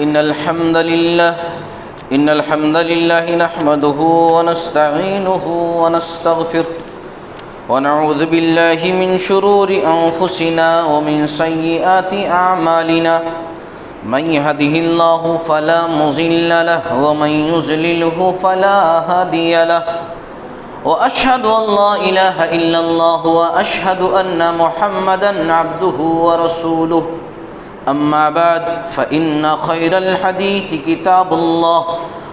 إن الحمد لله نحمده ونستعينه ونستغفره ونعوذ بالله من شرور أنفسنا ومن سيئات أعمالنا من يهده الله فلا مضل له ومن يضلله فلا هادي له وأشهد أن لا إله إلا الله وأشهد أن محمدًا عبده ورسوله أما بعد فإن خير الحديث كتاب الله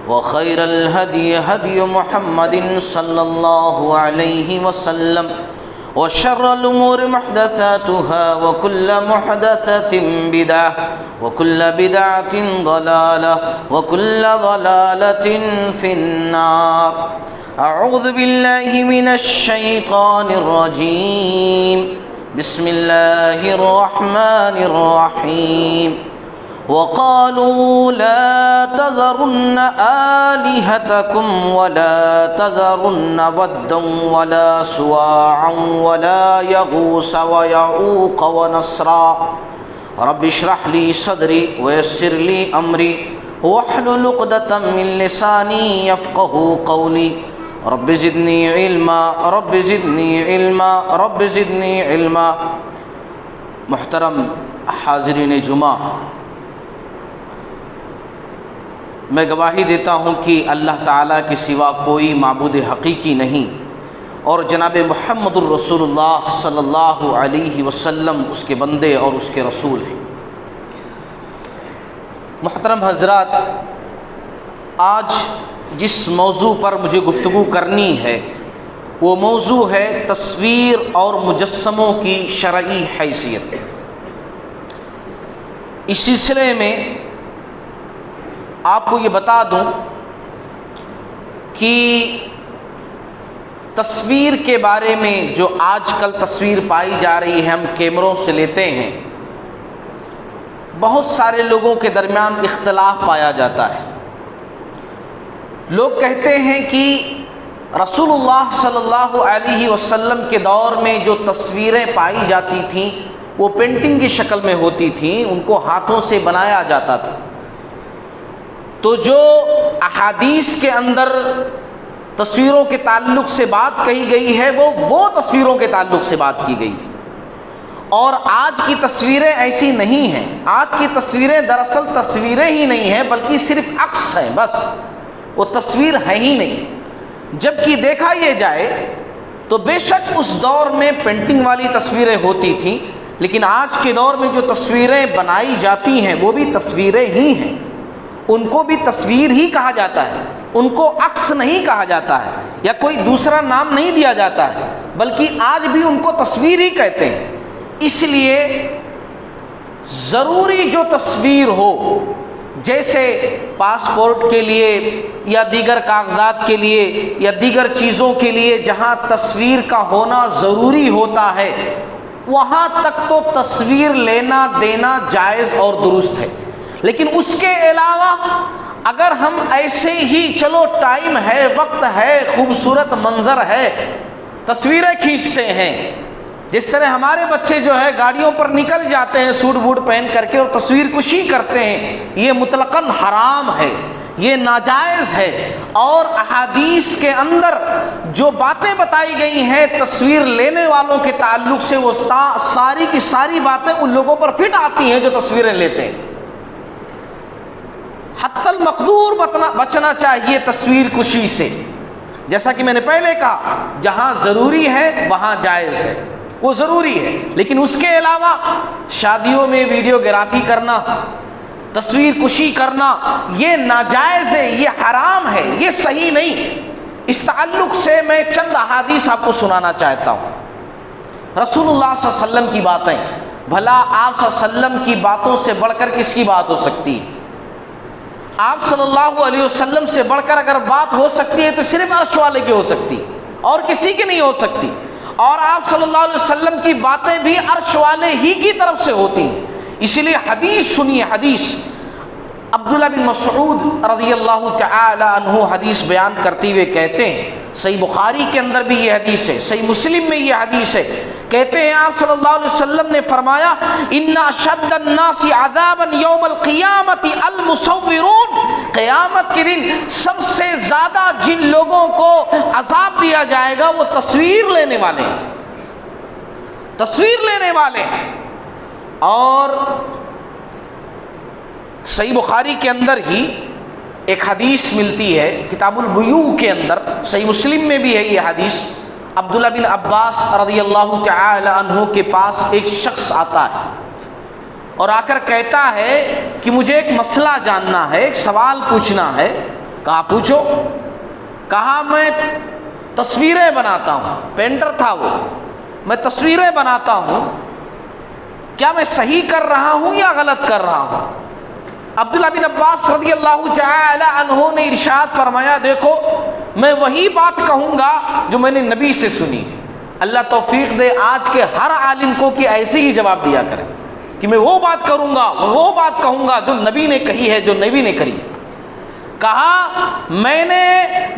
وخير الهدي هدي محمد صلى الله عليه وسلم وشر الأمور محدثاتها وكل محدثة بدعة وكل بدعة ضلالة وكل ضلالة في النار. أعوذ بالله من الشيطان الرجيم. بسم الله الرحمن الرحيم. وقالوا لا تذرن آلهتكم ولا تذرن ودا ولا سواعا ولا يغوث ويعوق ونسرا. رب اشرح لي صدري ويسر لي أمري واحلل عقدة من لساني يفقهوا قولي. رب زدنی علما رب زدنی علما رب زدنی علما. محترم حاضرین جمعہ، میں گواہی دیتا ہوں کہ اللہ تعالیٰ کے سوا کوئی معبود حقیقی نہیں اور جناب محمد الرسول اللہ صلی اللہ علیہ وسلم اس کے بندے اور اس کے رسول ہیں. محترم حضرات، آج جس موضوع پر مجھے گفتگو کرنی ہے وہ موضوع ہے تصویر اور مجسموں کی شرعی حیثیت. اس سلسلے میں آپ کو یہ بتا دوں کہ تصویر کے بارے میں جو آج کل تصویر پائی جا رہی ہے، ہم کیمروں سے لیتے ہیں، بہت سارے لوگوں کے درمیان اختلاف پایا جاتا ہے. لوگ کہتے ہیں کہ رسول اللہ صلی اللہ علیہ وسلم کے دور میں جو تصویریں پائی جاتی تھیں وہ پینٹنگ کی شکل میں ہوتی تھیں، ان کو ہاتھوں سے بنایا جاتا تھا. تو جو احادیث کے اندر تصویروں کے تعلق سے بات کہی گئی ہے وہ تصویروں کے تعلق سے بات کی گئی ہے. اور آج کی تصویریں ایسی نہیں ہیں. آج کی تصویریں دراصل تصویریں ہی نہیں ہیں بلکہ صرف عکس ہیں، بس وہ تصویر ہے ہی نہیں. جبکہ دیکھا یہ جائے تو بے شک اس دور میں پینٹنگ والی تصویریں ہوتی تھیں، لیکن آج کے دور میں جو تصویریں بنائی جاتی ہیں وہ بھی تصویریں ہی ہیں. ان کو بھی تصویر ہی کہا جاتا ہے، ان کو عکس نہیں کہا جاتا ہے یا کوئی دوسرا نام نہیں دیا جاتا ہے، بلکہ آج بھی ان کو تصویر ہی کہتے ہیں. اس لیے ضروری جو تصویر ہو، جیسے پاسپورٹ کے لیے یا دیگر کاغذات کے لیے یا دیگر چیزوں کے لیے جہاں تصویر کا ہونا ضروری ہوتا ہے وہاں تک تو تصویر لینا دینا جائز اور درست ہے. لیکن اس کے علاوہ اگر ہم ایسے ہی چلو ٹائم ہے، وقت ہے، خوبصورت منظر ہے، تصویریں کھینچتے ہیں، جس طرح ہمارے بچے جو ہے گاڑیوں پر نکل جاتے ہیں سوٹ بوٹ پہن کر کے اور تصویر کشی کرتے ہیں، یہ مطلقاً حرام ہے، یہ ناجائز ہے. اور احادیث کے اندر جو باتیں بتائی گئی ہیں تصویر لینے والوں کے تعلق سے وہ ساری کی ساری باتیں ان لوگوں پر فٹ آتی ہیں جو تصویریں لیتے ہیں. حتی المقدور بچنا چاہیے تصویر کشی سے. جیسا کہ میں نے پہلے کہا، جہاں ضروری ہے وہاں جائز ہے، وہ ضروری ہے، لیکن اس کے علاوہ شادیوں میں ویڈیوگرافی کرنا، تصویر کشی کرنا، یہ ناجائز ہے، یہ حرام ہے، یہ صحیح نہیں. اس تعلق سے میں چند احادیث آپ کو سنانا چاہتا ہوں. رسول اللہ صلی اللہ علیہ وسلم کی باتیں، بھلا آپ صلی اللہ علیہ وسلم کی باتوں سے بڑھ کر کس کی بات ہو سکتی ہے؟ آپ صلی اللہ علیہ وسلم سے بڑھ کر اگر بات ہو سکتی ہے تو صرف عرش والے کی ہو سکتی اور کسی کی نہیں ہو سکتی. اور آپ صلی اللہ علیہ وسلم کی باتیں بھی عرش والے ہی کی طرف سے ہوتی ہیں. اسی لیے حدیث سنیے، حدیث عبداللہ بن مسعود رضی اللہ تعالی عنہ حدیث بیان کرتے ہوئے کہتے ہیں، صحیح بخاری کے اندر بھی یہ حدیث ہے، صحیح مسلم میں یہ حدیث ہے کہتے ہیں آپ صلی اللہ علیہ وسلم نے فرمایا ان اشد الناس عذابا یوم القیامت المصورون، قیامت کے دن سب سے زیادہ جن لوگوں کو عذاب دیا جائے گا وہ تصویر لینے والے ہیں، تصویر لینے والے ہیں۔ اور صحیح بخاری کے اندر ہی ایک حدیث ملتی ہے کتاب البیوع کے اندر، صحیح مسلم میں بھی ہے یہ حدیث۔ عبداللہ بن عباس رضی اللہ تعالی عنہ کے پاس ایک شخص آتا ہے اور آ کر کہتا ہے کہ مجھے ایک مسئلہ جاننا ہے، ایک سوال پوچھنا ہے۔ کہا پوچھو۔ کہا میں تصویریں بناتا ہوں، پینٹر تھا وہ، میں تصویریں بناتا ہوں، کیا میں صحیح کر رہا ہوں یا غلط کر رہا ہوں؟ عبداللہ بن عباس رضی اللہ تعالی عنہ نے ارشاد فرمایا دیکھو میں وہی بات کہوں گا جو میں نے نبی سے سنی۔ اللہ توفیق دے آج کے ہر عالم کو کہ ایسے ہی جواب دیا کرے کہ میں وہ بات کروں گا، وہ بات کہوں گا جو نبی نے کہی ہے، جو نبی نے کری۔ کہا میں نے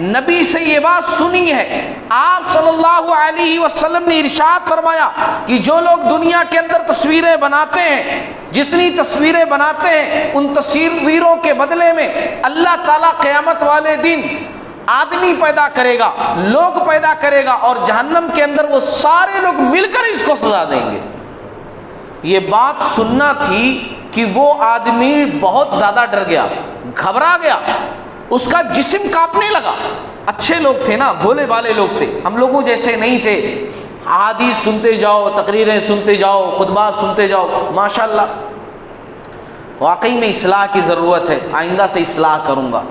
نبی سے یہ بات سنی ہے، آپ صلی اللہ علیہ وسلم نے ارشاد فرمایا کہ جو لوگ دنیا کے اندر تصویریں بناتے ہیں، جتنی تصویریں بناتے ہیں ان تصویروں کے بدلے میں اللہ تعالیٰ قیامت والے دن آدمی پیدا کرے گا، لوگ پیدا کرے گا، اور جہنم کے اندر وہ سارے لوگ مل کر اس کو سزا دیں گے۔ یہ بات سننا تھی کہ وہ آدمی بہت زیادہ ڈر گیا، گھبرا گیا، اس کا جسم کانپنے لگا۔ اچھے لوگ تھے نا، بھولے بھالے لوگ تھے، ہم لوگوں جیسے نہیں تھے۔ احادیث سنتے جاؤ، تقریریں سنتے جاؤ، خطبات سنتے جاؤ، ماشاءاللہ واقعی میں اصلاح کی ضرورت ہے، آئندہ سے اصلاح کروں گا۔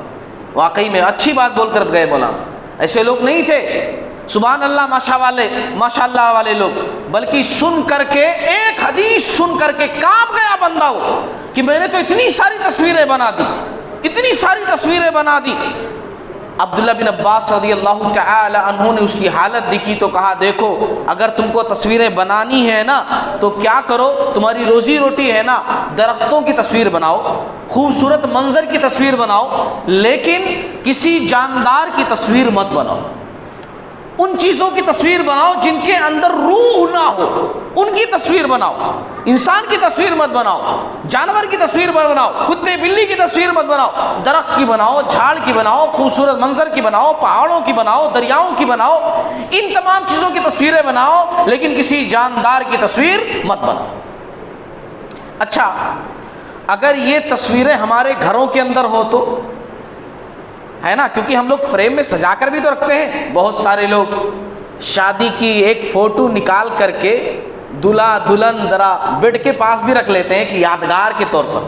واقعی میں اچھی بات بول کر گئے مولانا، ایسے لوگ نہیں تھے، سبحان اللہ ماشاء اللہ والے لوگ، بلکہ سن کر کے ایک حدیث سن کر کے کانپ گیا بندہ وہ کہ میں نے تو اتنی ساری تصویریں بنا دی، اتنی ساری تصویریں بنا دی۔ عبداللہ بن عباس رضی اللہ تعالی عنہ نے اس کی حالت دیکھی تو کہا دیکھو اگر تم کو تصویریں بنانی ہے نا تو کیا کرو، تمہاری روزی روٹی ہے نا، درختوں کی تصویر بناؤ، خوبصورت منظر کی تصویر بناؤ، لیکن کسی جاندار کی تصویر مت بناؤ۔ ان چیزوں کی تصویر بناؤ جن کے اندر روح نہ ہو، ان کی تصویر بناؤ۔ انسان کی تصویر مت بناؤ، جانور کی تصویر مت بناؤ، کتے بلی کی تصویر مت بناؤ، درخت کی بناؤ، جھاڑ کی بناؤ، خوبصورت منظر کی بناؤ، پہاڑوں کی بناؤ، دریاؤں کی بناؤ، ان تمام چیزوں کی تصویریں بناؤ، لیکن کسی جاندار کی تصویر مت بناؤ۔ اچھا اگر یہ تصویریں ہمارے گھروں کے اندر ہو تو ہے نا، کیونکہ ہم لوگ فریم میں سجا کر بھی تو رکھتے ہیں۔ بہت سارے لوگ شادی کی ایک فوٹو نکال کر کے دلہا دلہن ذرا بیڈ کے پاس بھی رکھ لیتے ہیں کہ یادگار کے طور پر۔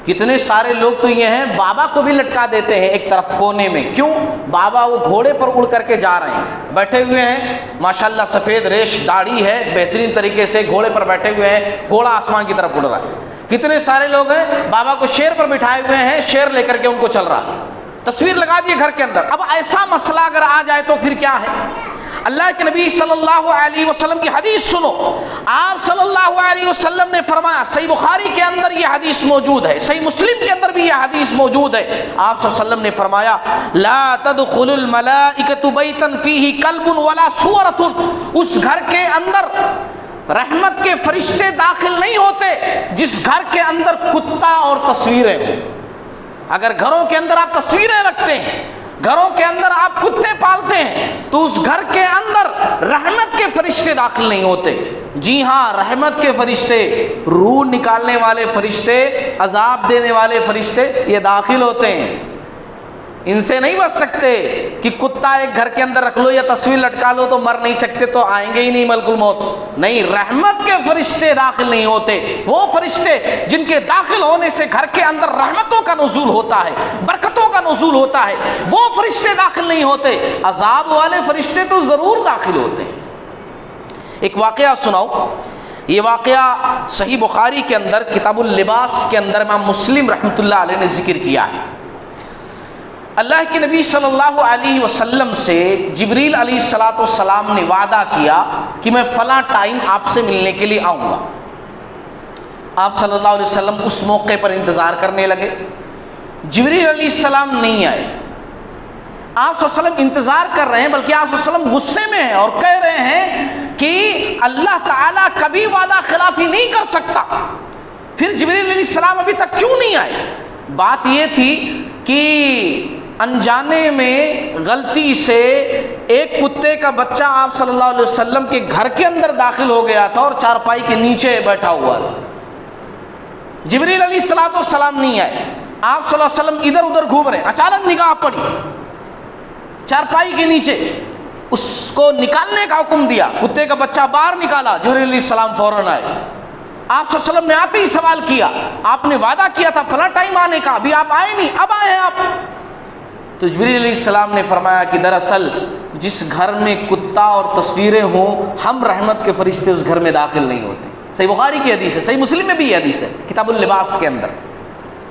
کتنے سارے لوگ تو یہ ہیں بابا کو بھی لٹکا دیتے ہیں ایک طرف کونے میں، کیوں؟ بابا وہ گھوڑے پر اڑ کر کے جا رہے ہیں، بیٹھے ہوئے ہیں، ماشاءاللہ سفید ریش داڑھی ہے، بہترین طریقے سے گھوڑے پر بیٹھے ہوئے ہیں، گھوڑا آسمان کی طرف اڑ رہا ہے۔ کتنے سارے لوگ ہیں بابا کو شیر پر بٹھائے ہوئے ہیں، شیر لے کر کے ان کو چل رہا ہے، تصویر لگا دیے گھر کے اندر۔ اب ایسا مسئلہ اگر آ جائے تو پھر کیا ہے؟ اللہ کے نبی صلی اللہ علیہ وسلم کی حدیث سنو۔ آپ صلی اللہ علیہ وسلم نے فرمایا، صحیح بخاری کے اندر یہ حدیث موجود ہے، صحیح مسلم کے اندر بھی یہ حدیث موجود ہے۔ آپ صلی اللہ علیہ وسلم نے فرمایا لا تدخل الملائکۃ بیتا فیہ کلب ولا صورۃ، اس گھر کے اندر رحمت کے فرشتے داخل نہیں ہوتے جس گھر کے اندر کتا اور تصویریں ہوں۔ اگر گھروں کے اندر آپ تصویریں رکھتے ہیں، گھروں کے اندر آپ کتے پالتے ہیں، تو اس گھر کے اندر رحمت کے فرشتے داخل نہیں ہوتے۔ جی ہاں، رحمت کے فرشتے، روح نکالنے والے فرشتے، عذاب دینے والے فرشتے یہ داخل ہوتے ہیں، ان سے نہیں بچ سکتے کہ کتا ایک گھر کے اندر رکھ لو یا تصویر لٹکا لو تو مر نہیں سکتے تو آئیں گے ہی نہیں ملک الموت۔ نہیں، رحمت کے فرشتے داخل نہیں ہوتے، وہ فرشتے جن کے داخل ہونے سے گھر کے اندر رحمتوں کا نزول ہوتا ہے، برکتوں کا نزول ہوتا ہے، وہ فرشتے داخل نہیں ہوتے۔ عذاب والے فرشتے تو ضرور داخل ہوتے ہیں۔ ایک واقعہ سناؤ، یہ واقعہ صحیح بخاری کے اندر کتاب اللباس کے اندر امام مسلم رحمۃ اللہ علیہ نے ذکر کیا ہے۔ اللہ کے نبی صلی اللہ علیہ وسلم سے جبریل علیہ السلام نے وعدہ کیا کہ میں فلاں ٹائم آپ سے ملنے کے لیے آؤں گا۔ آپ صلی اللہ علیہ وسلم اس موقع پر انتظار کرنے لگے، جبریل علیہ السلام نہیں آئے۔ آپ صلی اللہ علیہ وسلم انتظار کر رہے ہیں، بلکہ آپ صلی اللہ علیہ وسلم غصے میں ہیں اور کہہ رہے ہیں کہ اللہ تعالیٰ کبھی وعدہ خلافی نہیں کر سکتا، پھر جبریل علیہ السلام ابھی تک کیوں نہیں آئے؟ بات یہ تھی کہ انجانے میں غلطی سے ایک کتے کا بچہ آپ صلی اللہ علیہ وسلم کے گھر کے اندر داخل ہو گیا تھا اور چارپائی کے نیچے بیٹھا ہوا تھا۔ جبریل علیہ السلام نہیں آئے، آپ صلی اللہ علیہ وسلم ادھر ادھر گھوم رہے ہیں، اچانک نگاہ پڑی چارپائی کے نیچے، اس کو نکالنے کا حکم دیا، کتے کا بچہ باہر نکالا، جبریل علیہ السلام فوراً آئے۔ آپ صلی اللہ علیہ وسلم نے آتے ہی سوال کیا، آپ نے وعدہ کیا تھا فلاں ٹائم آنے کا، ابھی آپ آئے نہیں، اب آئے ہیں آپ؟ تو جبریل علیہ السلام نے فرمایا کہ دراصل جس گھر میں کتا اور تصویریں ہوں، ہم رحمت کے فرشتے اس گھر میں داخل نہیں ہوتے۔ صحیح بخاری کی حدیث ہے، صحیح مسلم میں بھی یہ حدیث ہے، کتاب اللباس کے اندر،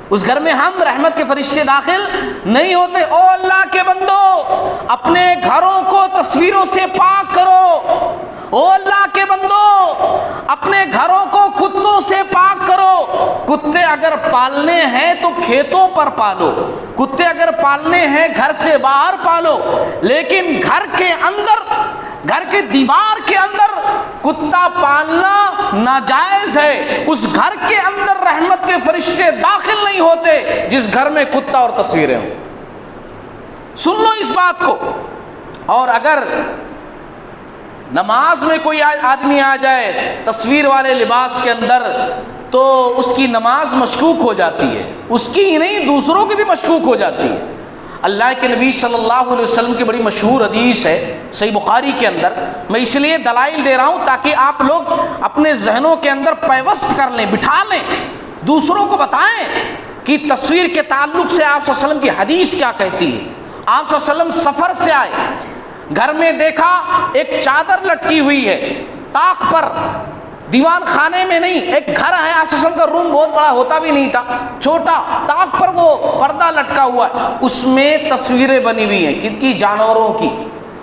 اس گھر میں ہم رحمت کے فرشتے داخل نہیں ہوتے۔ او اللہ کے بندو، اپنے گھروں کو تصویروں سے پاک کرو، او اللہ کے بندو اپنے گھروں کو کتوں سے پاک کرو۔ کتے اگر پالنے ہیں تو کھیتوں پر پالو، کتے اگر پالنے ہیں گھر سے باہر پالو، لیکن گھر کے اندر، گھر کے دیوار کے اندر کتا پالنا ناجائز ہے۔ اس گھر کے اندر رحمت کے فرشتے داخل نہیں ہوتے جس گھر میں کتا اور تصویریں ہوں۔ سن لو اس بات کو۔ اور اگر نماز میں کوئی آدمی آ جائے تصویر والے لباس کے اندر تو اس کی نماز مشکوک ہو جاتی ہے، اس کی ہی نہیں دوسروں کی بھی مشکوک ہو جاتی ہے۔ اللہ کے نبی صلی اللہ علیہ وسلم کی بڑی مشہور حدیث ہے صحیح بخاری کے اندر، میں اس لیے دلائل دے رہا ہوں تاکہ آپ لوگ اپنے ذہنوں کے اندر پیوست کر لیں، بٹھا لیں، دوسروں کو بتائیں کہ تصویر کے تعلق سے آپ صلی اللہ علیہ وسلم کی حدیث کیا کہتی ہے۔ آپ صلی اللہ علیہ وسلم سفر سے آئے، گھر میں دیکھا ایک چادر لٹکی ہوئی ہے طاق پر، دیوان خانے میں نہیں، ایک گھر ہے، آپ صلی اللہ علیہ وسلم کا روم بہت بڑا ہوتا بھی نہیں تھا، چھوٹا، طاق پر وہ پردہ لٹکا ہوا ہے، اس میں تصویریں بنی ہوئی ہیں، کن کی؟ جانوروں کی۔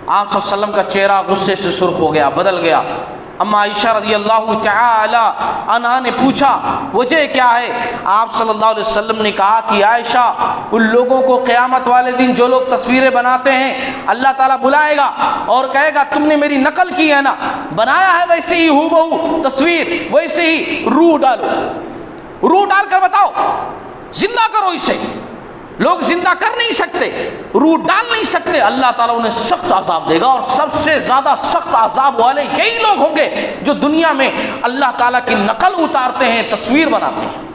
آپ صلی اللہ علیہ وسلم کا چہرہ غصے سے سرخ ہو گیا، بدل گیا۔ اما عائشہ رضی اللہ تعالی عنہا نے پوچھا وجہ کیا ہے؟ آپ صلی اللہ علیہ وسلم نے کہا کہ عائشہ، ان لوگوں کو قیامت والے دن جو لوگ تصویریں بناتے ہیں اللہ تعالیٰ بلائے گا اور کہے گا تم نے میری نقل کی ہے نا، بنایا ہے ویسے ہی ہو بہو تصویر، ویسے ہی روح ڈالو، روح ڈال کر بتاؤ، زندہ کرو اسے۔ لوگ زندہ کر نہیں سکتے، روح ڈال نہیں سکتے، اللہ تعالیٰ انہیں سخت عذاب دے گا، اور سب سے زیادہ سخت عذاب والے یہی لوگ ہوں گے جو دنیا میں اللہ تعالیٰ کی نقل اتارتے ہیں، تصویر بناتے ہیں۔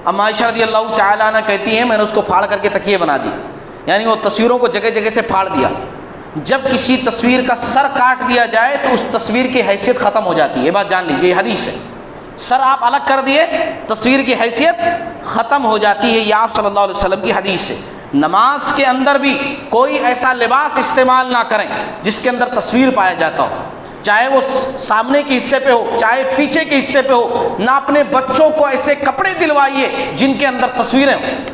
اما عائشہ رضی اللہ تعالیٰ عنہ کہتی ہیں میں نے اس کو پھاڑ کر کے تکیے بنا دی، یعنی وہ تصویروں کو جگہ جگہ سے پھاڑ دیا۔ جب کسی تصویر کا سر کاٹ دیا جائے تو اس تصویر کی حیثیت ختم ہو جاتی ہے، یہ بات جان لیجیے، یہ حدیث ہے۔ سر آپ الگ کر دیے، تصویر کی حیثیت ختم ہو جاتی ہے، یہ آپ صلی اللہ علیہ وسلم کی حدیث ہے۔ نماز کے اندر بھی کوئی ایسا لباس استعمال نہ کریں جس کے اندر تصویر پایا جاتا ہو، چاہے وہ سامنے کے حصے پہ ہو چاہے پیچھے کے حصے پہ ہو۔ نہ اپنے بچوں کو ایسے کپڑے دلوائیے جن کے اندر تصویریں ہوں،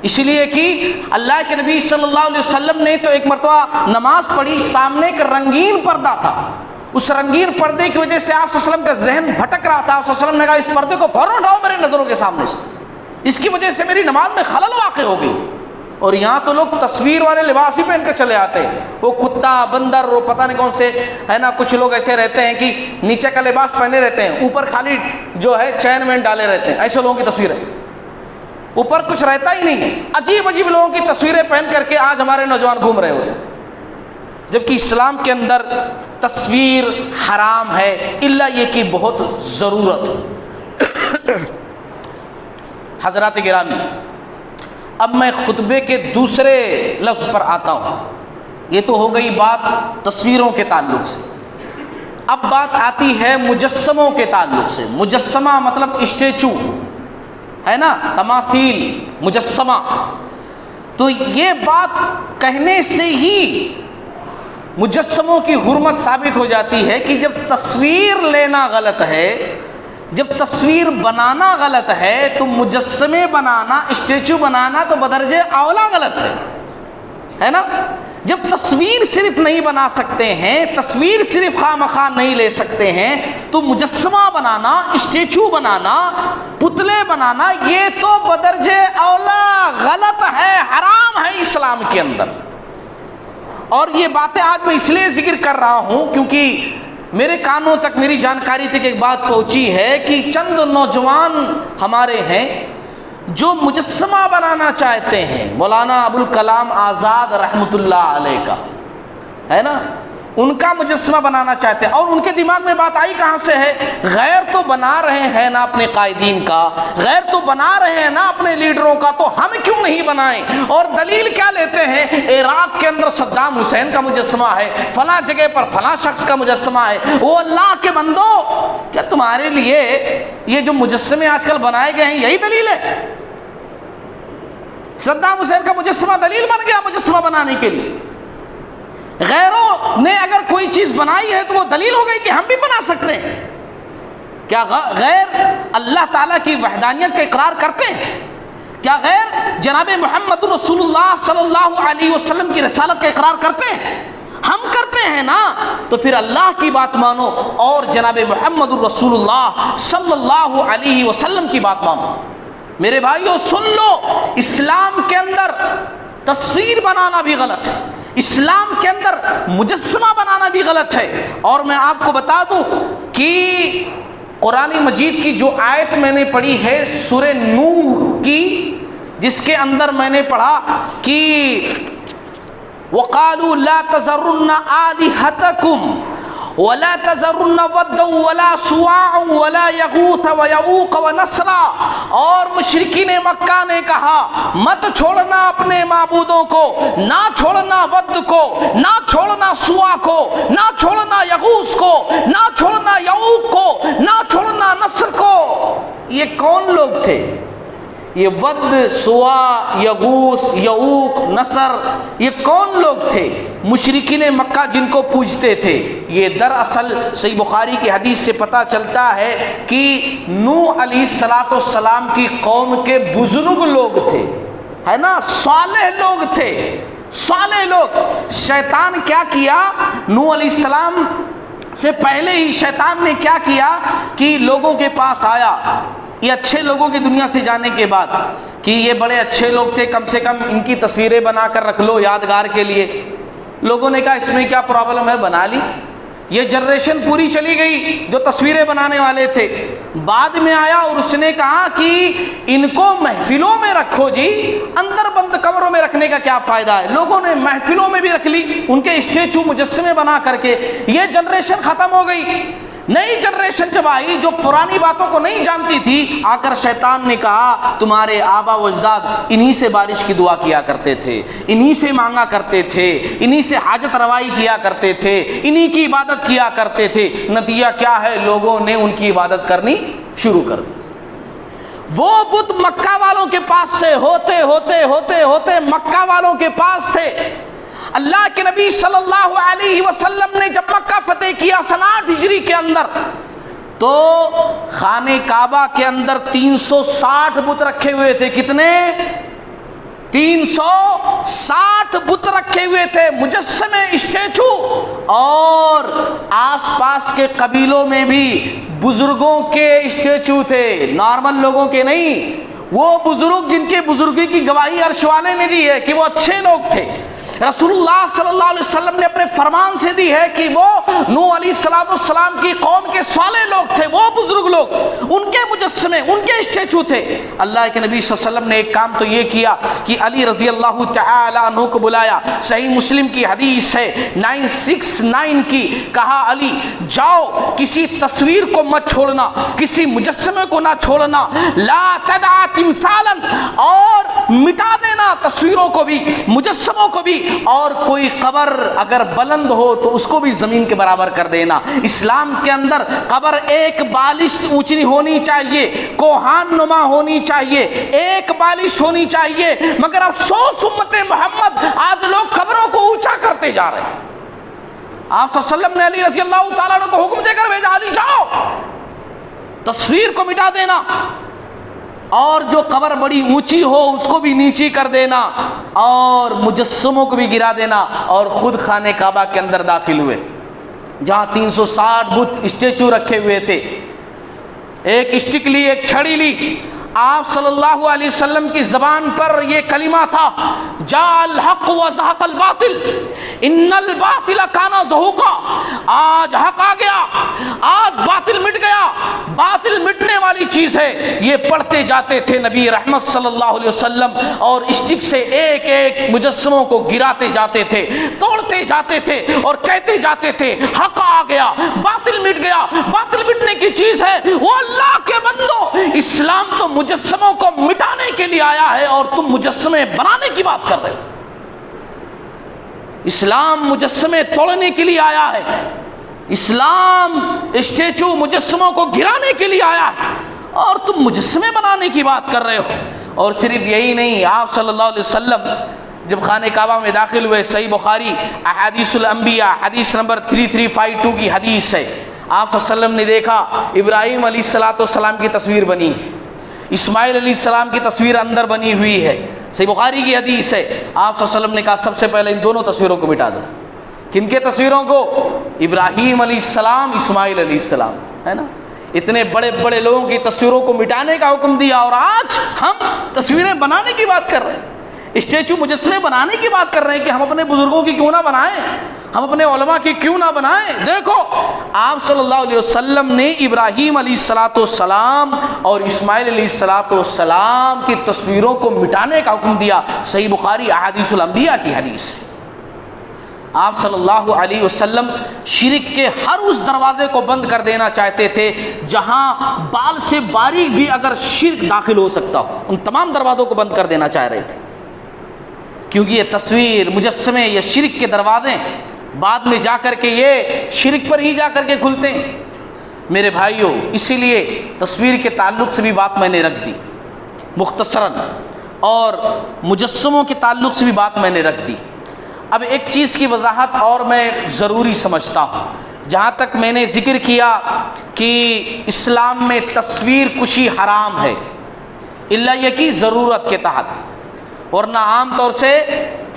اس لیے کہ اللہ کے نبی صلی اللہ علیہ وسلم نے تو ایک مرتبہ نماز پڑھی، سامنے ایک رنگین پردہ تھا، اس رنگین پردے کی وجہ سے آپ صلی اللہ علیہ وسلم کا ذہن بھٹک رہا تھا۔ آپ صلی اللہ علیہ وسلم نے کہا اس پردے کو فوراً ہٹاؤ میرے نظروں کے سامنے سے، اس کی وجہ سے میری نماز میں خلل واقع ہو گئی۔ اور یہاں تو لوگ تصویر والے لباس ہی پہن کے چلے آتے ہیں، وہ کتا بندر وہ پتہ نہیں کون سے ہے نا، کچھ لوگ ایسے رہتے ہیں کہ نیچے کا لباس پہنے رہتے ہیں، اوپر خالی جو ہے چین وین ڈالے رہتے ہیں، ایسے لوگوں کی تصویر ہے، اوپر کچھ رہتا ہی نہیں ہے۔ عجیب عجیب لوگوں کی تصویریں پہن کر کے آج ہمارے نوجوان گھوم رہے ہوتے ہیں، جبکہ اسلام کے اندر تصویر حرام ہے الا یہ کہ بہت ضرورت۔ حضرات گرامی، اب میں خطبے کے دوسرے لفظ پر آتا ہوں۔ یہ تو ہو گئی بات تصویروں کے تعلق سے، اب بات آتی ہے مجسموں کے تعلق سے۔ مجسمہ مطلب اسٹیچو ہے نا، تماثیل، مجسمہ۔ تو یہ بات کہنے سے ہی مجسموں کی حرمت ثابت ہو جاتی ہے کہ جب تصویر لینا غلط ہے، جب تصویر بنانا غلط ہے، تو مجسمے بنانا، اسٹیچو بنانا تو بدرجہ اولا غلط ہے نا۔ جب تصویر صرف نہیں بنا سکتے ہیں، تصویر صرف خواہ مخواہ نہیں لے سکتے ہیں، تو مجسمہ بنانا، اسٹیچو بنانا، پتلے بنانا، یہ تو بدرجہ اولا غلط ہے، حرام ہے اسلام کے اندر۔ اور یہ باتیں آج میں اس لیے ذکر کر رہا ہوں کیونکہ میرے کانوں تک، میری جانکاری تک ایک بات پہنچی ہے کہ چند نوجوان ہمارے ہیں جو مجسمہ بنانا چاہتے ہیں مولانا ابوالکلام آزاد رحمۃ اللہ علیہ کا، ہے نا، ان کا مجسمہ بنانا چاہتے ہیں. اور ان کے دماغ میں بات آئی کہاں سے ہے؟ غیر تو بنا رہے ہیں نا اپنے قائدین کا، غیر تو بنا رہے ہیں نا اپنے لیڈروں کا، تو ہم کیوں نہیں بنائیں؟ اور دلیل کیا لیتے ہیں؟ عراق کے اندر صدام حسین کا مجسمہ ہے، فلاں جگہ پر فلاں شخص کا مجسمہ ہے. وہ اللہ کے بندو، کیا تمہارے لیے یہ جو مجسمے آج کل بنائے گئے ہیں یہی دلیل ہے؟ صدام حسین کا مجسمہ دلیل بن گیا مجسمہ بنانے کے لیے؟ غیروں نے اگر کوئی چیز بنائی ہے تو وہ دلیل ہو گئی کہ ہم بھی بنا سکتے ہیں. کیا غیر اللہ تعالیٰ کی وحدانیت کا اقرار کرتے ہیں؟ کیا غیر جناب محمد رسول اللہ صلی اللہ علیہ وسلم کی رسالت کا اقرار کرتے ہیں؟ ہم کرتے ہیں نا. تو پھر اللہ کی بات مانو اور جناب محمد رسول اللہ صلی اللہ علیہ وسلم کی بات مانو. میرے بھائیو سن لو، اسلام کے اندر تصویر بنانا بھی غلط ہے، اسلام کے اندر مجسمہ بنانا بھی غلط ہے. اور میں آپ کو بتا دوں کہ قرآن مجید کی جو آیت میں نے پڑھی ہے سورہ نور کی، جس کے اندر میں نے پڑھا کہ وَقَالُوا لَا تَذَرُنَّ آلِهَتَكُمْ وَلَا تَذَرُنَّ وَدًّا وَلَا سُوَاعًا وَلَا يَغُوثَ وَيَعُوقَ وَنَسْرًا. اور مشرکین مکہ نے کہا مت چھوڑنا اپنے معبودوں کو، نہ چھوڑنا ود کو، نہ چھوڑنا سوا کو، نہ چھوڑنا یغوث کو، نہ چھوڑنا یعوق کو، نہ چھوڑنا نصر کو. یہ کون لوگ تھے؟ یہ ود، سوا، یغوث، یعوق، نصر، یہ کون لوگ تھے؟ مشرکین مکہ جن کو پوجتے تھے. یہ دراصل صحیح بخاری کی حدیث سے پتہ چلتا ہے کہ نوح علیہ السلام کی قوم کے بزرگ لوگ تھے، ہے نا، صالح لوگ تھے، صالح لوگ. شیطان کیا کیا؟ نوح علیہ السلام سے پہلے ہی شیطان نے کیا کیا کہ لوگوں کے پاس آیا، یہ اچھے لوگوں کی دنیا سے جانے کے بعد کہ یہ بڑے اچھے لوگ تھے، کم سے کم ان کی تصویریں بنا کر رکھ لو یادگار کے لیے. لوگوں نے کہا اس میں کیا پرابلم ہے، بنا لی. یہ جنریشن پوری چلی گئی جو تصویریں بنانے والے تھے. بعد میں آیا اور اس نے کہا کہ ان کو محفلوں میں رکھو جی، اندر بند کمروں میں رکھنے کا کیا فائدہ ہے. لوگوں نے محفلوں میں بھی رکھ لی، ان کے اسٹیچو مجسمے بنا کر کے. یہ جنریشن ختم ہو گئی. نئی جنریشن جب آئی جو پرانی باتوں کو نہیں جانتی تھی، آ کر شیطان نے کہا تمہارے آبا و اجداد انہی سے بارش کی دعا کیا کرتے تھے، انہی سے مانگا کرتے تھے، انہی سے حاجت روائی کیا کرتے تھے، انہی کی عبادت کیا کرتے تھے. نتیجہ کیا ہے؟ لوگوں نے ان کی عبادت کرنی شروع کر دی. وہ بت مکہ والوں کے پاس سے ہوتے ہوتے ہوتے ہوتے مکہ والوں کے پاس تھے. اللہ کے نبی صلی اللہ علیہ وسلم نے جب مکہ فتح کیا 60 ہجری کے اندر، تو خانہ کعبہ کے اندر 360 بت رکھے ہوئے تھے. کتنے؟ 360 بت رکھے ہوئے تھے، مجسمے، اسٹیچو. اور آس پاس کے قبیلوں میں بھی بزرگوں کے اسٹیچو تھے، نارمل لوگوں کے نہیں. وہ بزرگ جن کی بزرگی کی گواہی عرش والے نے دی ہے کہ وہ اچھے لوگ تھے. رسول اللہ صلی اللہ علیہ وسلم نے اپنے فرمان سے دی ہے کہ وہ نوح علیہ السلام کی قوم کے صالح لوگ تھے. وہ بزرگ لوگ، ان کے مجسمے، ان کے اسٹیچو تھے. اللہ کے نبی صلی اللہ علیہ وسلم نے ایک کام تو یہ کیا کہ علی رضی اللہ تعالی عنہ کو بلایا. صحیح مسلم کی حدیث ہے 969 کی. کہا علی جاؤ، کسی تصویر کو مت چھوڑنا، کسی مجسمے کو نہ چھوڑنا. لا تدع تمثالا، اور مٹا دینا تصویروں کو بھی، مجسموں کو بھی. اور کوئی قبر اگر بلند ہو تو اس کو بھی زمین کے برابر کر دینا. اسلام کے اندر قبر ایک بالشت اونچی ہونی چاہیے، کوہان نما ہونی چاہیے، ایک بالش ہونی چاہیے. مگر افسوس امت محمد، آج لوگ قبروں کو اونچا کرتے جا رہے ہیں. آپ صلی اللہ علیہ وسلم نے علی رضی اللہ تعالیٰ عنہ کو حکم دے کر بھیجا، علی جاؤ تصویر کو مٹا دینا، اور جو قبر بڑی اونچی ہو اس کو بھی نیچی کر دینا، اور مجسموں کو بھی گرا دینا. اور خود خانہ کعبہ کے اندر داخل ہوئے جہاں 360 بت اسٹیچو رکھے ہوئے تھے. ایک اسٹک لی، ایک چھڑی لی، آپ صلی اللہ علیہ وسلم کی زبان پر یہ کلمہ تھا، جاء الحق وزهق الباطل ان الباطل کان زہوقا، آج حق آ گیا، آج باطل مٹ گیا، باطل مٹنے والی چیز ہے۔ یہ پڑھتے جاتے تھے نبی رحمت صلی اللہ علیہ وسلم، اور اسٹک سے ایک ایک مجسموں کو گراتے جاتے تھے، توڑتے جاتے تھے اور کہتے جاتے تھے حق آ گیا، باطل مٹ گیا۔ باطل مٹنے کی چیز ہے وہ اللہ کے بندو، اسلام تو مجسموں کو مٹانے کے لیے آیا ہے اور تم مجسمے بنانے کی بات کر رہے ہو۔ اسلام مجسمے توڑنے کے لیے آیا ہے، اسلام اسٹیچو مجسموں کو گرانے کے لیے آیا ہے، اور تم مجسمے بنانے کی بات کر رہے ہو۔ اور صرف یہی نہیں، آپ صلی اللہ علیہ وسلم جب خانہ کعبہ میں داخل ہوئے، صحیح بخاری احادیث الانبیاء حدیث نمبر 3352 کی حدیث ہے، آپ صلی اللہ علیہ وسلم نے دیکھا ابراہیم علیہ السلام کی تصویر بنی ہے، اسماعیل علیہ السلام کی تصویر اندر بنی ہوئی ہے، صحیح بخاری کی حدیث ہے۔ آپ صلی اللہ علیہ وسلم نے کہا سب سے پہلے ان دونوں تصویروں کو مٹا دو۔ کن کے تصویروں کو؟ ابراہیم علیہ السلام، اسماعیل علیہ السلام، ہے نا؟ اتنے بڑے بڑے لوگوں کی تصویروں کو مٹانے کا حکم دیا، اور آج ہم تصویریں بنانے کی بات کر رہے ہیں، اسٹیچو مجسمے بنانے کی بات کر رہے ہیں کہ ہم اپنے بزرگوں کی کیوں نہ بنائیں، ہم اپنے علماء کی کیوں نہ بنائیں۔ دیکھو آپ صلی اللہ علیہ وسلم نے ابراہیم علیہ السلام اور اسماعیل علیہ السلام کی تصویروں کو مٹانے کا حکم دیا، صحیح بخاری احادیث الانبیاء کی حدیث ہے۔ آپ صلی اللہ علیہ وسلم شرک کے ہر اس دروازے کو بند کر دینا چاہتے تھے جہاں بال سے باریک بھی اگر شرک داخل ہو سکتا ہو، ان تمام دروازوں کو بند کر دینا چاہ رہے تھے، کیونکہ یہ تصویر مجسمے یا شرک کے دروازے بعد میں جا کر کے یہ شرک پر ہی جا کر کے کھلتے ہیں۔ میرے بھائیوں، اسی لیے تصویر کے تعلق سے بھی بات میں نے رکھ دی مختصراً، اور مجسموں کے تعلق سے بھی بات میں نے رکھ دی۔ اب ایک چیز کی وضاحت اور میں ضروری سمجھتا ہوں، جہاں تک میں نے ذکر کیا کہ اسلام میں تصویر کشی حرام ہے، الا یہ کہ ضرورت کے تحت، ورنہ عام طور سے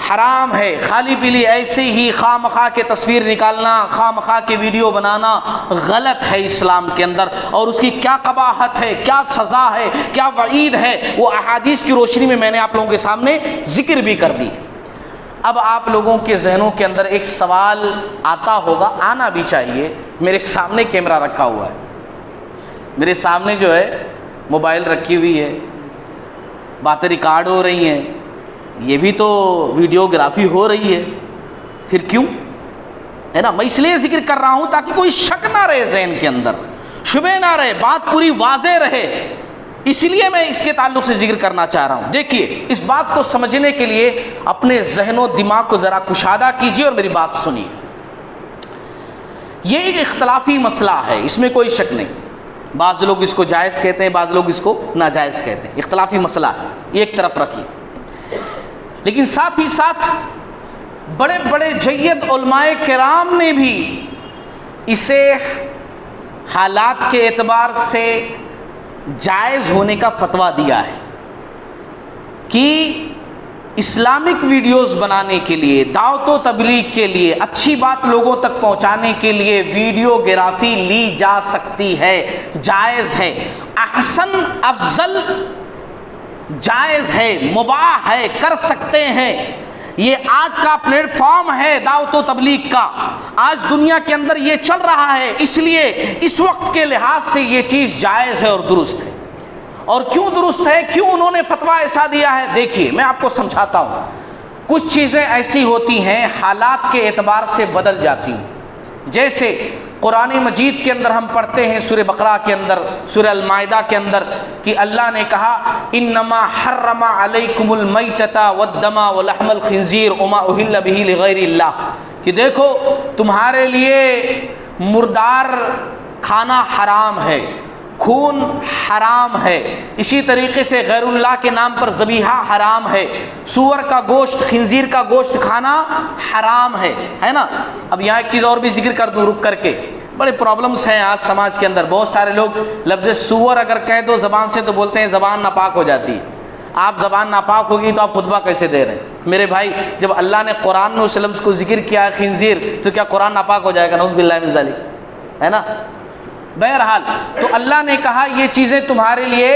حرام ہے۔ خالی پیلی ایسے ہی خواہ مخواہ کے تصویر نکالنا، خواہ مخواہ کے ویڈیو بنانا غلط ہے اسلام کے اندر، اور اس کی کیا قباحت ہے، کیا سزا ہے، کیا وعید ہے، وہ احادیث کی روشنی میں میں نے آپ لوگوں کے سامنے ذکر بھی کر دی۔ اب آپ لوگوں کے ذہنوں کے اندر ایک سوال آتا ہوگا، آنا بھی چاہیے۔ میرے سامنے کیمرہ رکھا ہوا ہے، میرے سامنے جو ہے موبائل رکھی ہوئی ہے، باتیں ریکارڈ ہو رہی ہیں، یہ بھی تو ویڈیوگرافی ہو رہی ہے، پھر کیوں؟ ہے نا؟ میں اس لیے ذکر کر رہا ہوں تاکہ کوئی شک نہ رہے ذہن کے اندر، شبہ نہ رہے، بات پوری واضح رہے، اس لیے میں اس کے تعلق سے ذکر کرنا چاہ رہا ہوں۔ دیکھیے، اس بات کو سمجھنے کے لیے اپنے ذہن و دماغ کو ذرا کشادہ کیجیے اور میری بات سنیے۔ یہ ایک اختلافی مسئلہ ہے، اس میں کوئی شک نہیں، بعض لوگ اس کو جائز کہتے ہیں، بعض لوگ اس کو ناجائز کہتے ہیں، اختلافی مسئلہ ہے، یہ ایک طرف رکھیے۔ لیکن ساتھ ہی ساتھ بڑے بڑے جید علماء کرام نے بھی اسے حالات کے اعتبار سے جائز ہونے کا فتویٰ دیا ہے کہ اسلامک ویڈیوز بنانے کے لیے، دعوت و تبلیغ کے لیے، اچھی بات لوگوں تک پہنچانے کے لیے ویڈیوگرافی لی جا سکتی ہے، جائز ہے، احسن افضل جائز ہے، مباح ہے، کر سکتے ہیں۔ یہ آج کا پلیٹ فارم ہے دعوت و تبلیغ کا، آج دنیا کے اندر یہ چل رہا ہے، اس لیے اس وقت کے لحاظ سے یہ چیز جائز ہے اور درست ہے۔ اور کیوں درست ہے، کیوں انہوں نے فتویٰ ایسا دیا ہے؟ دیکھیے میں آپ کو سمجھاتا ہوں۔ کچھ چیزیں ایسی ہوتی ہیں حالات کے اعتبار سے بدل جاتی ہیں، جیسے قرآن مجید کے اندر ہم پڑھتے ہیں سورہ بقرہ کے اندر، سورہ المائدہ کے اندر کہ اللہ نے کہا انما حرم علیکم المیتۃ والدم ولحم الخنزیر وما اہل بہ لغیر اللہ، کہ دیکھو تمہارے لیے مردار کھانا حرام ہے، خون حرام ہے، اسی طریقے سے غیر اللہ کے نام پر ذبیحہ حرام ہے، سور کا گوشت، خنزیر کا گوشت کھانا حرام ہے نا۔ اب یہاں ایک چیز اور بھی ذکر کر دوں رک کر کے، بڑے پرابلمس ہیں آج سماج کے اندر، بہت سارے لوگ لفظ سور اگر کہہ دو زبان سے تو بولتے ہیں زبان ناپاک ہو جاتی ہے۔ آپ زبان ناپاک ہوگی تو آپ خطبہ کیسے دے رہے ہیں؟ میرے بھائی، جب اللہ نے قرآن میں اس لفظ کو ذکر کیا ہے خنزیر، تو کیا قرآن ناپاک ہو جائے گا؟ نعوذ باللہ من ذالک، ہے نا؟ بہرحال تو اللہ نے کہا یہ چیزیں تمہارے لیے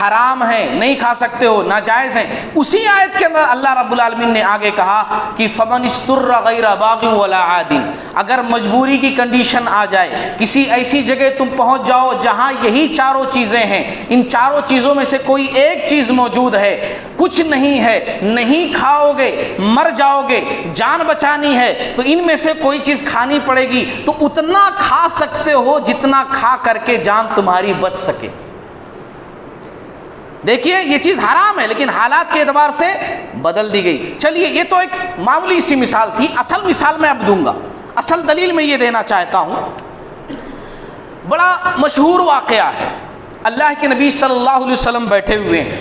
حرام ہیں، نہیں کھا سکتے ہو، ناجائز ہیں۔ اسی آیت کے اندر اللہ رب العالمین نے آگے کہا کہ فمن استر غیر باغ ولا عاد، اگر مجبوری کی کنڈیشن آ جائے، کسی ایسی جگہ تم پہنچ جاؤ جہاں یہی چاروں چیزیں ہیں، ان چاروں چیزوں میں سے کوئی ایک چیز موجود ہے، کچھ نہیں ہے، نہیں کھاؤ گے مر جاؤ گے، جان بچانی ہے تو ان میں سے کوئی چیز کھانی پڑے گی، تو اتنا کھا سکتے ہو جتنا کھا کر کے جان تمہاری بچ سکے۔ دیکھیے یہ چیز حرام ہے لیکن حالات کے اعتبار سے بدل دی گئی۔ چلیے یہ تو ایک معمولی سی مثال تھی، اصل مثال میں اب دوں گا، اصل دلیل میں یہ دینا چاہتا ہوں۔ بڑا مشہور واقعہ ہے، اللہ کے نبی صلی اللہ علیہ وسلم بیٹھے ہوئے ہیں،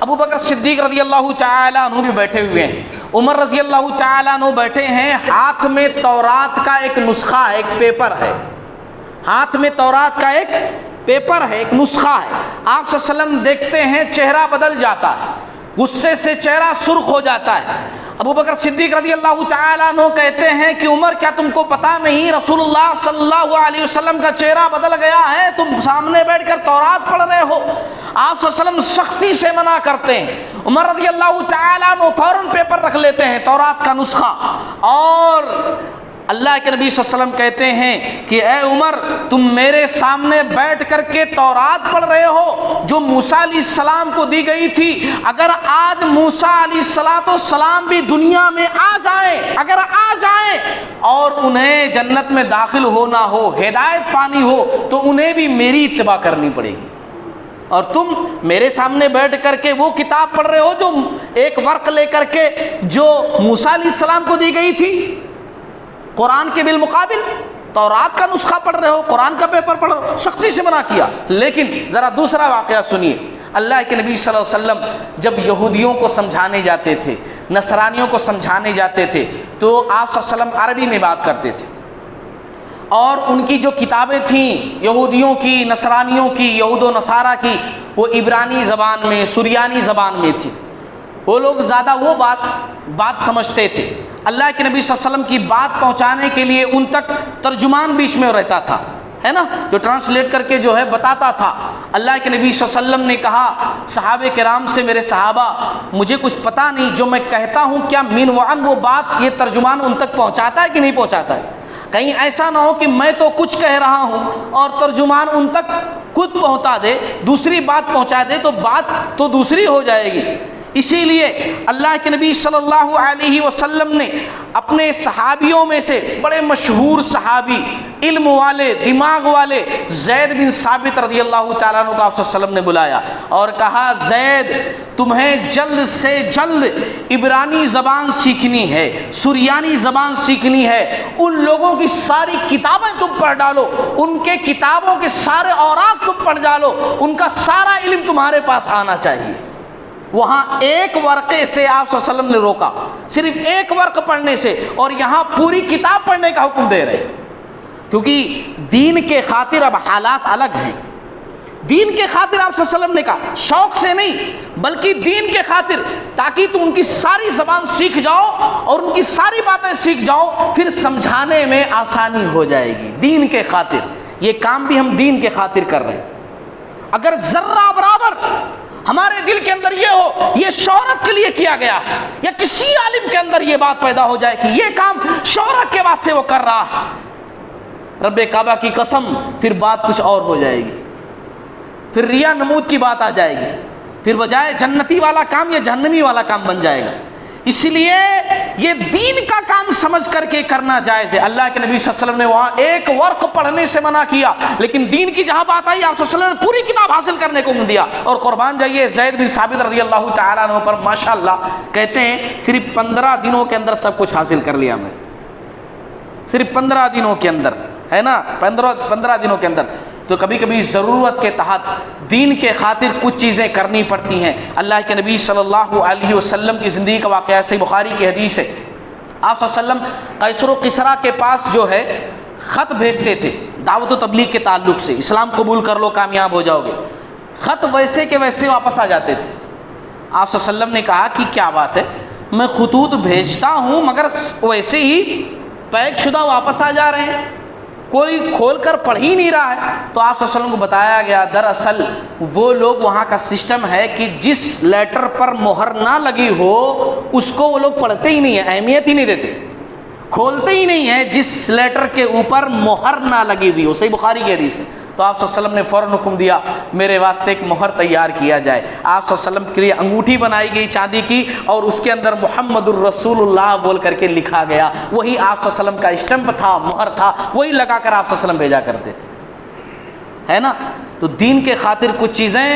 ابو بکر صدیق رضی اللہ تعالیٰ عنہ بھی بیٹھے ہوئے ہیں، عمر رضی اللہ تعالیٰ عنہ بیٹھے ہیں، ہاتھ میں تورات کا ایک نسخہ ہے، ایک پیپر ہے، ہاتھ میں تورات کا ایک پیپر ہے، ایک نسخہ ہے۔ آپ صلی اللہ علیہ وسلم دیکھتے ہیں چہرہ بدل جاتا ہے، غصے سے چہرہ سرخ ہو جاتا ہے۔ ابو بکر صدیق رضی اللہ تعالیٰ عنہ کہتے ہیں کہ عمر کیا تم کو پتا نہیں رسول اللہ صلی اللہ علیہ وسلم کا چہرہ بدل گیا ہے، تم سامنے بیٹھ کر تورات پڑھ رہے ہو؟ آپ صلی اللہ علیہ وسلم سختی سے منع کرتے ہیں۔ عمر رضی اللہ تعالیٰ عنہ فوراً پیپر رکھ لیتے ہیں، تورات کا نسخہ، اور اللہ کے نبی صلی اللہ علیہ وسلم کہتے ہیں کہ اے عمر تم میرے سامنے بیٹھ کر کے تورات پڑھ رہے ہو جو موسیٰ علیہ السلام کو دی گئی تھی، اگر آج موسیٰ علیہ السلام بھی دنیا میں آ جائیں، اگر آ جائیں اور انہیں جنت میں داخل ہونا ہو، ہدایت پانی ہو، تو انہیں بھی میری اتباع کرنی پڑے گی، اور تم میرے سامنے بیٹھ کر کے وہ کتاب پڑھ رہے ہو جو ایک ورق لے کر کے جو موسیٰ علیہ السلام کو دی گئی تھی، قرآن کے بالمقابل تورات کا نسخہ پڑھ رہے ہو، قرآن کا پیپر پڑھ رہے ہو، سختی سے منع کیا۔ لیکن ذرا دوسرا واقعہ سنیے، اللہ کے نبی صلی اللہ علیہ وسلم جب یہودیوں کو سمجھانے جاتے تھے، نصرانیوں کو سمجھانے جاتے تھے، تو آپ صلی اللہ علیہ وسلم عربی میں بات کرتے تھے، اور ان کی جو کتابیں تھیں یہودیوں کی، نصرانیوں کی، یہود و نصارہ کی، وہ عبرانی زبان میں، سریانی زبان میں تھی۔ وہ لوگ زیادہ وہ بات سمجھتے تھے۔ اللہ کے نبی صلی اللہ علیہ وسلم کی بات پہنچانے کے لیے ان تک ترجمان بیچ میں رہتا تھا، ہے نا، جو ٹرانسلیٹ کر کے جو ہے بتاتا تھا۔ اللہ کے نبی صلی اللہ علیہ وسلم نے کہا صحابہ کرام سے، میرے صحابہ مجھے کچھ پتہ نہیں، جو میں کہتا ہوں کیا من وعن وہ بات یہ ترجمان ان تک پہنچاتا ہے کہ نہیں پہنچاتا ہے؟ کہیں ایسا نہ ہو کہ میں تو کچھ کہہ رہا ہوں اور ترجمان ان تک خود پہنچا دے، دوسری بات پہنچا دے تو بات تو دوسری ہو جائے گی۔ اسی لیے اللہ کے نبی صلی اللہ علیہ وسلم نے اپنے صحابیوں میں سے بڑے مشہور صحابی، علم والے، دماغ والے زید بن ثابت رضی اللہ تعالیٰ عنہ کو آپ صلی اللہ علیہ وسلم نے بلایا اور کہا زید تمہیں جلد سے جلد عبرانی زبان سیکھنی ہے، سریانی زبان سیکھنی ہے، ان لوگوں کی ساری کتابیں تم پڑھ ڈالو، ان کے کتابوں کے سارے اوراق تم پڑھ ڈالو، ان کا سارا علم تمہارے پاس آنا چاہیے۔ وہاں ایک ورقے سے آپ صلی اللہ علیہ وسلم نے روکا، صرف ایک ورق پڑھنے سے، اور یہاں پوری کتاب پڑھنے کا حکم دے رہے، کیونکہ دین کے خاطر اب حالات الگ ہیں۔ دین کے خاطر آپ صلی اللہ علیہ وسلم نے کہا، شوق سے نہیں بلکہ دین کے خاطر، تاکہ تم ان کی ساری زبان سیکھ جاؤ اور ان کی ساری باتیں سیکھ جاؤ، پھر سمجھانے میں آسانی ہو جائے گی۔ دین کے خاطر، یہ کام بھی ہم دین کے خاطر کر رہے ہیں۔ اگر ذرہ برابر ہمارے دل کے اندر یہ ہو یہ شہرت کے لیے کیا گیا ہے، یا کسی عالم کے اندر یہ بات پیدا ہو جائے کہ یہ کام شہرت کے واسطے وہ کر رہا ہے، رب کعبہ کی قسم پھر بات کچھ اور ہو جائے گی، پھر ریا نمود کی بات آ جائے گی، پھر بجائے جنتی والا کام یہ جہنمی والا کام بن جائے گا۔ اس لیے یہ دین کا کام سمجھ کر کے کرنا جائز ہے۔ اللہ کے نبی صلی اللہ علیہ وسلم نے وہاں ایک ورق پڑھنے سے منع کیا، لیکن دین کی جہاں بات آئی آپ صلی اللہ علیہ وسلم نے پوری کتاب حاصل کرنے کو دیا۔ اور قربان جائیے زید بن ثابت رضی اللہ تعالیٰ عنہ پر ماشاءاللہ کہتے ہیں صرف 15 دنوں کے اندر سب کچھ حاصل کر لیا میں، صرف 15 دنوں کے اندر، ہے نا، 15 دنوں کے اندر۔ تو کبھی کبھی ضرورت کے تحت دین کے خاطر کچھ چیزیں کرنی پڑتی ہیں۔ اللہ کے نبی صلی اللہ علیہ وسلم کی زندگی کا واقعہ صحیح بخاری کی حدیث ہے، آپ صلی اللہ علیہ وسلم قیصر و کسریٰ کے پاس جو ہے خط بھیجتے تھے دعوت و تبلیغ کے تعلق سے، اسلام قبول کر لو کامیاب ہو جاؤ گے۔ خط ویسے کے ویسے واپس آ جاتے تھے۔ آپ صلی اللہ علیہ وسلم نے کہا کہ کیا بات ہے، میں خطوط بھیجتا ہوں مگر ویسے ہی پیک شدہ واپس آ جا رہے ہیں۔ کوئی کھول کر پڑھ ہی نہیں رہا ہے۔ تو آپ صلی اللہ علیہ وسلم کو بتایا گیا دراصل وہ لوگ وہاں کا سسٹم ہے کہ جس لیٹر پر مہر نہ لگی ہو اس کو وہ لوگ پڑھتے ہی نہیں ہیں، اہمیت ہی نہیں دیتے، کھولتے ہی نہیں ہیں جس لیٹر کے اوپر مہر نہ لگی ہوئی ہو۔ صحیح بخاری کی حدیث ہے۔ تو آپ صلی اللہ علیہ وسلم نے فوراً حکم دیا میرے واسطے ایک مہر تیار کیا جائے۔ آپ صلی اللہ علیہ وسلم کے لیے انگوٹھی بنائی گئی چاندی کی اور اس کے اندر محمد الرسول اللہ بول کر کے لکھا گیا، وہی آپ صلی اللہ علیہ وسلم کا اسٹمپ تھا، مہر تھا، وہی لگا کر آپ صلی اللہ علیہ وسلم بھیجا کرتے تھے، ہے نا۔ تو دین کے خاطر کچھ چیزیں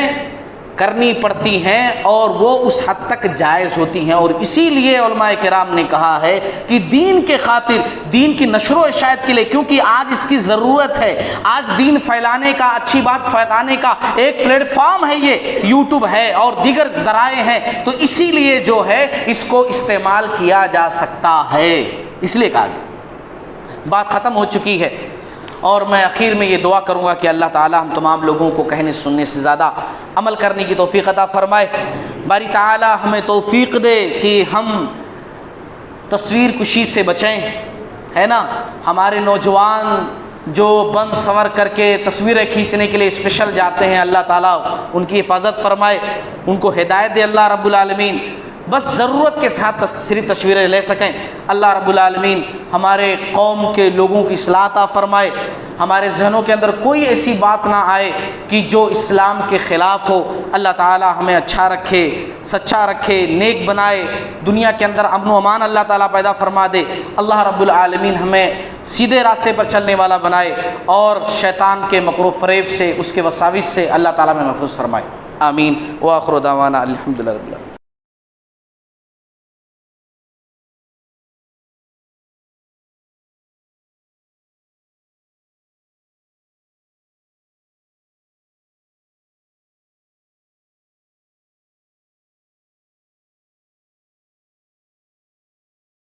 کرنی پڑتی ہیں اور وہ اس حد تک جائز ہوتی ہیں، اور اسی لیے علماء کرام نے کہا ہے کہ دین کے خاطر، دین کی نشر و اشاعت کے لیے، کیونکہ آج اس کی ضرورت ہے، آج دین پھیلانے کا، اچھی بات پھیلانے کا ایک پلیٹ فارم ہے، یہ یوٹیوب ہے اور دیگر ذرائع ہیں، تو اسی لیے جو ہے اس کو استعمال کیا جا سکتا ہے، اس لیے کہا گیا۔ بات ختم ہو چکی ہے، اور میں آخر میں یہ دعا کروں گا کہ اللہ تعالی ہم تمام لوگوں کو کہنے سننے سے زیادہ عمل کرنے کی توفیق عطا فرمائے۔ باری تعالی ہمیں توفیق دے کہ ہم تصویر کشی سے بچیں، ہے نا۔ ہمارے نوجوان جو بند سنور کر کے تصویریں کھینچنے کے لیے اسپیشل جاتے ہیں، اللہ تعالیٰ ان کی حفاظت فرمائے، ان کو ہدایت دے اللہ رب العالمین، بس ضرورت کے ساتھ صرف تصویریں لے سکیں۔ اللہ رب العالمین ہمارے قوم کے لوگوں کی اصلاح عطا فرمائے، ہمارے ذہنوں کے اندر کوئی ایسی بات نہ آئے کہ جو اسلام کے خلاف ہو۔ اللہ تعالی ہمیں اچھا رکھے، سچا رکھے، نیک بنائے، دنیا کے اندر امن و امان اللہ تعالیٰ پیدا فرما دے۔ اللہ رب العالمین ہمیں سیدھے راستے پر چلنے والا بنائے اور شیطان کے مکر و فریب سے، اس کے وساوس سے اللہ تعالیٰ میں محفوظ فرمائے۔ آمین۔ وآخر دعوانا الحمدللہ رب العالمین۔